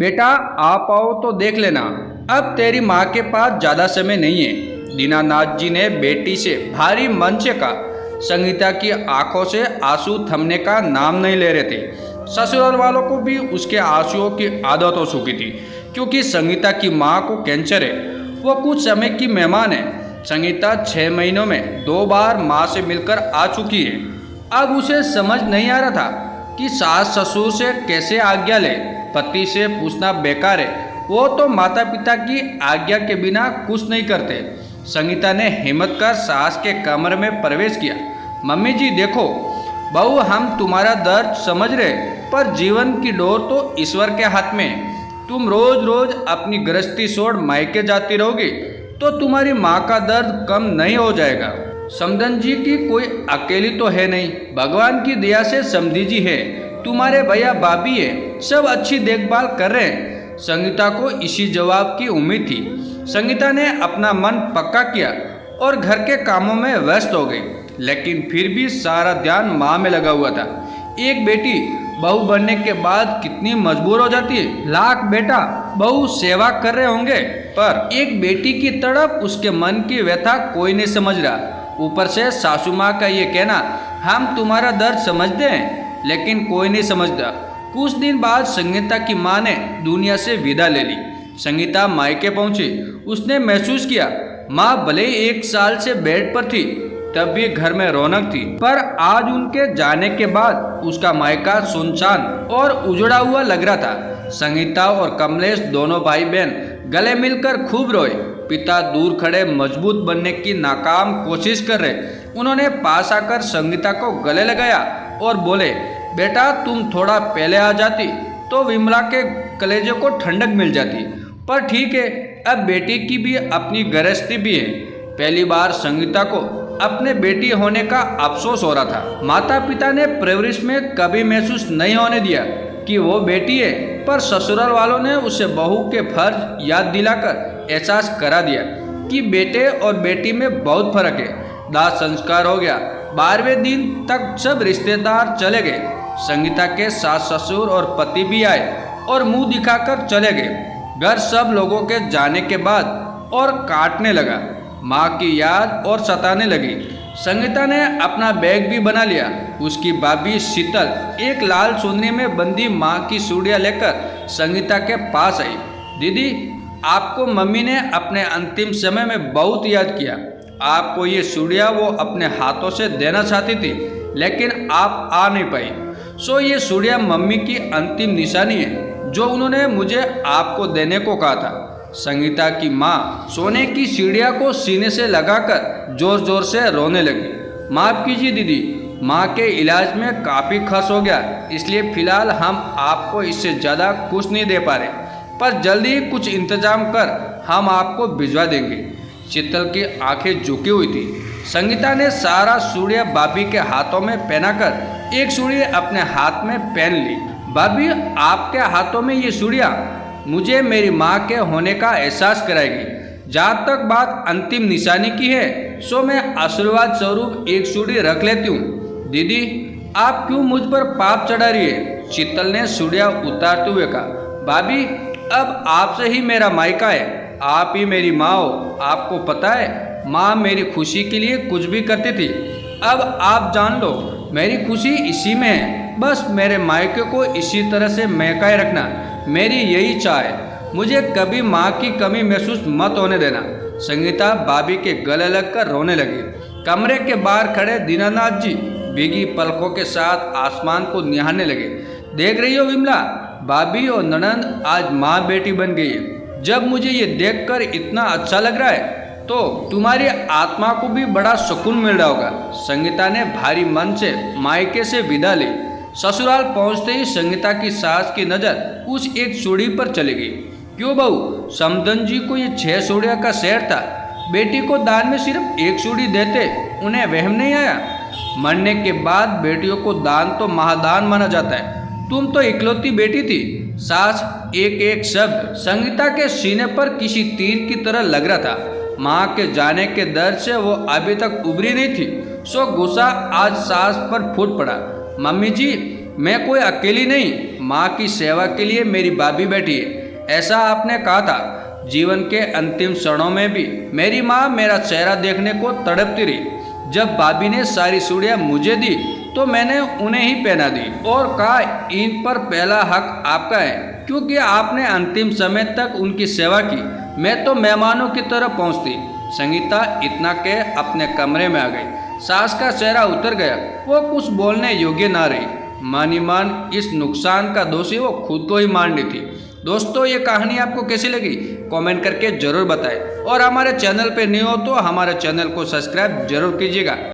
बेटा आप आओ तो देख लेना, अब तेरी माँ के पास ज़्यादा समय नहीं है। दीनानाथ जी ने बेटी से भारी मन से कहा। संगीता की आंखों से आंसू थमने का नाम नहीं ले रहे थे। ससुराल वालों को भी उसके आंसुओं की आदत हो चुकी थी, क्योंकि संगीता की माँ को कैंसर है। वो कुछ समय की मेहमान है। संगीता 6 महीनों में 2 बार माँ से मिलकर आ चुकी है। अब उसे समझ नहीं आ रहा था कि सास ससुर से कैसे आज्ञा ले। पति से पूछना बेकार है, वो तो माता पिता की आज्ञा के बिना कुछ नहीं करते। संगीता ने हिम्मत कर सास के कमरे में प्रवेश किया। मम्मी जी देखो, बहू हम तुम्हारा दर्द समझ रहे, पर जीवन की डोर तो ईश्वर के हाथ में है। तुम रोज रोज अपनी गृहस्थी छोड़ मायके जाती रहोगी तो तुम्हारी माँ का दर्द कम नहीं हो जाएगा। समधन जी की कोई अकेली तो है नहीं, भगवान की दया से समधी जी है, तुम्हारे भैया भाभी है, सब अच्छी देखभाल कर रहे हैं। संगीता को इसी जवाब की उम्मीद थी। संगीता ने अपना मन पक्का किया और घर के कामों में व्यस्त हो गई, लेकिन फिर भी सारा ध्यान माँ में लगा हुआ था। एक बेटी बहू बनने के बाद कितनी मजबूर हो जाती है। लाख बेटा बहू सेवा कर रहे होंगे, पर एक बेटी की तड़प, उसके मन की व्यथा कोई नहीं समझ रहा। ऊपर से सासू माँ का ये कहना, हम तुम्हारा दर्द समझते हैं, लेकिन कोई नहीं समझता। कुछ दिन बाद संगीता की माँ ने दुनिया से विदा ले ली। संगीता मायके पहुंची। उसने महसूस किया माँ भले ही 1 साल से बेड पर थी, तब भी घर में रौनक थी, पर आज उनके जाने के बाद उसका मायका सुनसान और उजड़ा हुआ लग रहा था। संगीता और कमलेश दोनों भाई बहन गले मिलकर खूब रोए। पिता दूर खड़े मजबूत बनने की नाकाम कोशिश कर रहे। उन्होंने पास आकर संगीता को गले लगाया और बोले, बेटा तुम थोड़ा पहले आ जाती तो विमला के कलेजे को ठंडक मिल जाती, पर ठीक है, अब बेटी की भी अपनी गृहस्थी भी है। पहली बार संगीता को अपने बेटी होने का अफसोस हो रहा था। माता पिता ने परवरिश में कभी महसूस नहीं होने दिया कि वो बेटी है, पर ससुराल वालों ने उसे बहू के फर्ज याद दिलाकर एहसास करा दिया कि बेटे और बेटी में बहुत फर्क है। दाह संस्कार हो गया। 12वें दिन तक सब रिश्तेदार चले गए। संगीता के सास ससुर और पति भी आए और मुंह दिखाकर चले गए। घर सब लोगों के जाने के बाद और काटने लगा। माँ की याद और सताने लगी। संगीता ने अपना बैग भी बना लिया। उसकी भाभी शीतल एक लाल चुन्नी में बंधी माँ की चूड़ियाँ लेकर संगीता के पास आई। दीदी, आपको मम्मी ने अपने अंतिम समय में बहुत याद किया। आपको ये चूड़ियाँ वो अपने हाथों से देना चाहती थी, लेकिन आप आ नहीं पाई। सो ये चूड़ियाँ मम्मी की अंतिम निशानी है, जो उन्होंने मुझे आपको देने को कहा था। संगीता की माँ सोने की सीढ़ियाँ को सीने से लगाकर जोर जोर से रोने लगी। माफ़ कीजिए दीदी, माँ के इलाज में काफ़ी खर्च हो गया, इसलिए फ़िलहाल हम आपको इससे ज़्यादा कुछ नहीं दे पा रहे, पर जल्दी ही कुछ इंतजाम कर हम आपको भिजवा देंगे। शीतल की आंखें झुकी हुई थी। संगीता ने सारा चूड़ियाँ भाभी के हाथों में पहनाकर एक चूड़ी अपने हाथ में पहन ली। भाभी, आपके हाथों में ये चूड़ियाँ मुझे मेरी माँ के होने का एहसास कराएगी। जहाँ तक बात अंतिम निशानी की है, सो मैं आशीर्वाद स्वरूप एक चूड़ी रख लेती हूँ। दीदी, आप क्यों मुझ पर पाप चढ़ा रही है? शीतल ने चूड़ियाँ उतारते हुए कहा। भाभी, अब आपसे ही मेरा मायका है, आप ही मेरी माँ हो। आपको पता है, माँ मेरी खुशी के लिए कुछ भी करती थी। अब आप जान लो, मेरी खुशी इसी में है। बस मेरे मायके को इसी तरह से महकाए रखना, मेरी यही चाह है। मुझे कभी माँ की कमी महसूस मत होने देना। संगीता भाभी के गले लगकर रोने लगी। कमरे के बाहर खड़े दीनानाथ जी भीगी पलकों के साथ आसमान को निहारने लगे। देख रही हो विमला, भाभी और ननंद आज माँ बेटी बन गई है। जब मुझे ये देखकर इतना अच्छा लग रहा है, तो तुम्हारी आत्मा को भी बड़ा सुकून मिल रहा होगा। संगीता ने भारी मन से मायके से विदा ली। ससुराल पहुंचते ही संगीता की सास की नज़र उस एक चूड़ी पर चली गई। क्यों बहू, समधन जी को ये 6 चूड़ियों का सेट था। बेटी को दान में सिर्फ 1 चूड़ी देते, उन्हें वहम नहीं आया? मरने के बाद बेटियों को दान तो महादान माना जाता है। तुम तो इकलौती बेटी थी। सास एक एक शब्द संगीता के सीने पर किसी तीर की तरह लग रहा था। माँ के जाने के दर्द से वो अभी तक उभरी नहीं थी। सो गुस्सा आज सास पर फूट पड़ा। मम्मी जी, मैं कोई अकेली नहीं, माँ की सेवा के लिए मेरी भाभी बैठी है, ऐसा आपने कहा था। जीवन के अंतिम क्षणों में भी मेरी माँ मेरा चेहरा देखने को तड़पती रही। जब भाभी ने सारी चूड़ियाँ मुझे दी तो मैंने उन्हें ही पहना दी और कहा, इन पर पहला हक आपका है, क्योंकि आपने अंतिम समय तक उनकी सेवा की। मैं तो मेहमानों की तरह पहुंचती। संगीता इतना के अपने कमरे में आ गई। सास का चेहरा उतर गया, वो कुछ बोलने योग्य ना रही। मानी मान इस नुकसान का दोषी वो खुद को ही मान ली थी। दोस्तों, ये कहानी आपको कैसी लगी कमेंट करके जरूर बताएं और हमारे चैनल पे न्यू हो तो हमारे चैनल को सब्सक्राइब जरूर कीजिएगा।